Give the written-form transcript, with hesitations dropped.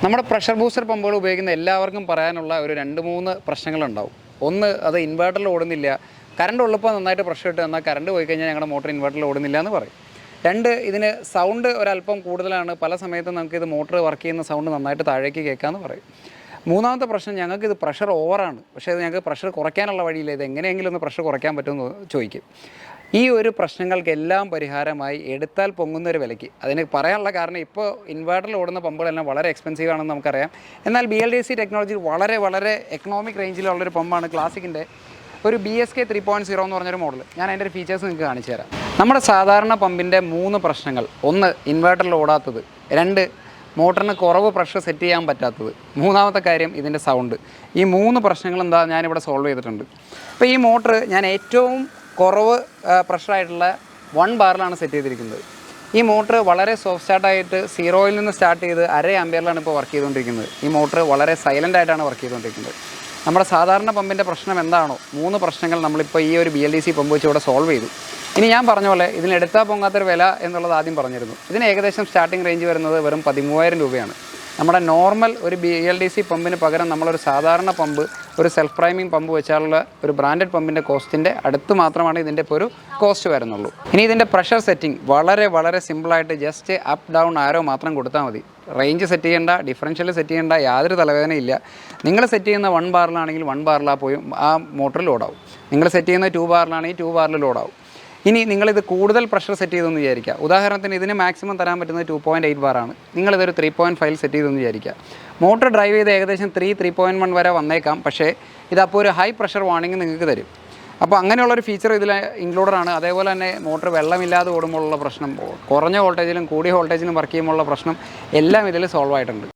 നമ്മുടെ pressure booster പമ്പുകൾ ഉപയോഗിക്കുന്ന എല്ലാവർക്കും പറയാനുള്ള ഒരു 2-3 പ്രശ്നങ്ങളുണ്ടാവും. ഒന്ന്, അത് ഇൻവേർട്ടറിൽ ഓടുന്നില്ല. കറണ്ട് ഉള്ളപ്പോൾ നന്നായിട്ട് പ്രഷർ ഇട്ട് എന്നാൽ കറണ്ട് പോയി കഴിഞ്ഞാൽ ഞങ്ങളുടെ മോട്ടർ ഇൻവേർട്ടറിൽ ഓടുന്നില്ല എന്ന് പറയും. 2, ഇതിന് സൗണ്ട് ഒരല്പം കൂടുതലാണ്. പല സമയത്തും നമുക്കിത് മോട്ടർ വർക്ക് ചെയ്യുന്ന സൗണ്ട് നന്നായിട്ട് താഴേക്ക് കേൾക്കാമെന്ന് പറയും. 3ാമത്തെ പ്രശ്നം, ഞങ്ങൾക്കിത് പ്രഷർ ഓവറാണ്, പക്ഷേ അത് ഞങ്ങൾക്ക് പ്രഷർ കുറയ്ക്കാനുള്ള വഴിയില്ല. ഇത് എങ്ങനെയെങ്കിലും ഒന്ന് പ്രഷർ കുറയ്ക്കാൻ പറ്റുമെന്ന് ചോദിക്കും. ഈ ഒരു പ്രശ്നങ്ങൾക്കെല്ലാം പരിഹാരമായി എടുത്താൽ പൊങ്ങുന്നൊരു വിലയ്ക്ക്, അതിന് പറയാനുള്ള കാരണം ഇപ്പോൾ ഇൻവേർട്ടറിൽ ഓടുന്ന പമ്പുകളെല്ലാം വളരെ എക്സ്പെൻസീവ് ആണെന്ന് നമുക്കറിയാം. എന്നാൽ BLDC ടെക്നോളജി വളരെ എക്കണോമിക് റേഞ്ചിലുള്ളൊരു പമ്പാണ് ക്ലാസിക്കിൻ്റെ ഒരു BSK 3.0 എന്ന് പറഞ്ഞൊരു മോഡൽ. ഞാൻ അതിൻ്റെ ഒരു ഫീച്ചേഴ്സ് നിങ്ങൾക്ക് കാണിച്ചു തരാം. നമ്മുടെ സാധാരണ പമ്പിൻ്റെ 3 പ്രശ്നങ്ങൾ: 1, ഇൻവേർട്ടറിൽ ഓടാത്തത്; 2, മോട്ടറിന് കുറവ് പ്രഷർ സെറ്റ് ചെയ്യാൻ പറ്റാത്തത്; 3ാമത്തെ കാര്യം ഇതിൻ്റെ സൗണ്ട്. ഈ 3 പ്രശ്നങ്ങൾ ഞാനിവിടെ സോൾവ് ചെയ്തിട്ടുണ്ട്. ഇപ്പോൾ ഈ മോട്ടർ ഞാൻ ഏറ്റവും കുറവ് പ്രഷറായിട്ടുള്ള 1 ബാറിലാണ് സെറ്റ് ചെയ്തിരിക്കുന്നത്. ഈ മോട്ടർ വളരെ സോഫ്റ്റ് സ്റ്റാർട്ടായിട്ട് 0-ൽ നിന്ന് സ്റ്റാർട്ട് ചെയ്ത് 1/2 ആംപിയറിലാണ് ഇപ്പോൾ വർക്ക് ചെയ്തുകൊണ്ടിരിക്കുന്നത്. ഈ മോട്ടർ വളരെ സൈലൻ്റ് ആയിട്ടാണ് വർക്ക് ചെയ്തുകൊണ്ടിരിക്കുന്നത്. നമ്മുടെ സാധാരണ പമ്പിൻ്റെ പ്രശ്നം എന്താണോ, 3 പ്രശ്നങ്ങൾ നമ്മളിപ്പോൾ ഈ ഒരു BLDC പമ്പ് വെച്ച് ഇവിടെ സോൾവ് ചെയ്തു. ഇനി ഞാൻ പറഞ്ഞ പോലെ ഇതിനെടുത്താൽ പൊങ്ങാത്തൊരു വില എന്നുള്ളത് ആദ്യം പറഞ്ഞിരുന്നു. ഇതിന് ഏകദേശം സ്റ്റാർട്ടിംഗ് റേഞ്ച് വരുന്നത് വെറും 13,000 രൂപയാണ്. നമ്മുടെ നോർമൽ ഒരു BLDC പമ്പിന് പകരം നമ്മളൊരു സാധാരണ പമ്പ്, ഒരു സെൽഫ് പ്രൈമിംഗ് പമ്പ് വെച്ചാലുള്ള ഒരു ബ്രാൻഡഡ് പമ്പിൻ്റെ കോസ്റ്റിൻ്റെ അടുത്ത് മാത്രമാണ് ഇതിൻ്റെ ഇപ്പോൾ ഒരു കോസ്റ്റ് വരുന്നുള്ളൂ. ഇനി ഇതിൻ്റെ പ്രഷർ സെറ്റിംഗ് വളരെ സിമ്പിളായിട്ട് ജസ്റ്റ് അപ്പ് ഡൗൺ ആരോ മാത്രം കൊടുത്താൽ മതി. റേഞ്ച് സെറ്റ് ചെയ്യേണ്ട, ഡിഫറൻഷ്യൽ സെറ്റ് ചെയ്യേണ്ട, യാതൊരു തലവേദനയില്ല. നിങ്ങൾ സെറ്റ് ചെയ്യുന്ന 1 ബാറിലാണെങ്കിൽ 1 ബാറിലാ പോയി ആ മോട്ടറിൽ ലോഡാവും. നിങ്ങൾ സെറ്റ് ചെയ്യുന്ന 2 ബാറിലാണെങ്കിൽ 2 ബാറിൽ ലോഡാവും. ഇനി നിങ്ങളിത് കൂടുതൽ പ്രഷർ സെറ്റ് ചെയ്തെന്ന് വിചാരിക്കുക. ഉദാഹരണത്തിന് ഇതിന് മാക്സിമം തരാൻ പറ്റുന്നത് 2.8 ബാറാണ്. നിങ്ങളിതൊരു 3.5 സെറ്റ് ചെയ്തെന്ന് വിചാരിക്കുക. മോട്ടർ ഡ്രൈവ് ചെയ്ത് ഏകദേശം 3.1 വരെ വന്നേക്കാം. പക്ഷേ ഇതപ്പോൾ ഒരു ഹൈ പ്രഷർ വാർണിംഗ് നിങ്ങൾക്ക് തരും. അപ്പോൾ അങ്ങനെയുള്ളൊരു ഫീച്ചർ ഇതിൽ ഇൻക്ലൂഡഡാണ്. അതേപോലെ തന്നെ മോട്ടർ വെള്ളമില്ലാതെ ഓടുമ്പോഴുള്ള പ്രശ്നം, കുറഞ്ഞ വോൾട്ടേജിലും കൂടിയ വോൾട്ടേജിലും വർക്ക് ചെയ്യുമ്പോഴുള്ള പ്രശ്നം എല്ലാം ഇതിൽ സോൾവ് ആയിട്ടുണ്ട്.